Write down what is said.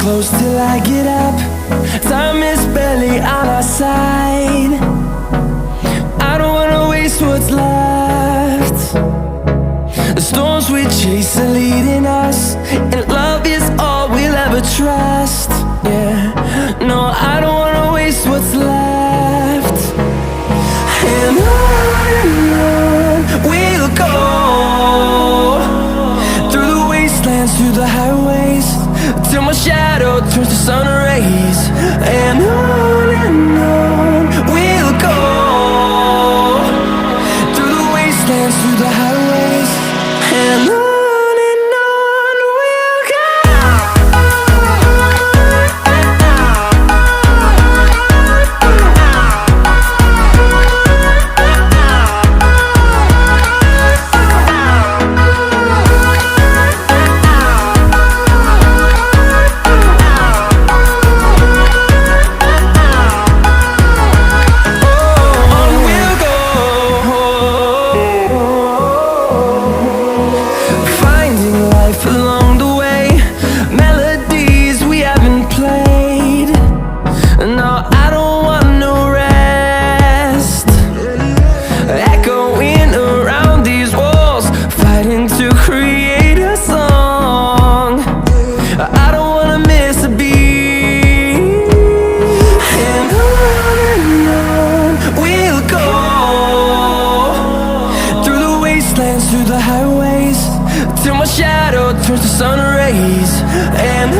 close till I get up. Time is barely on our side. I don't wanna waste what's left. The storms we chase are leading us, and love is all we'll ever trust. Yeah, no, I don't wanna waste what's left. And on we'll go, through the wastelands, through the highways, till my shadow turns to sun rays. And on we'll go, through the wastelands, through the highways, and on we'll go. Through the highways, till my shadow turns to sun rays. And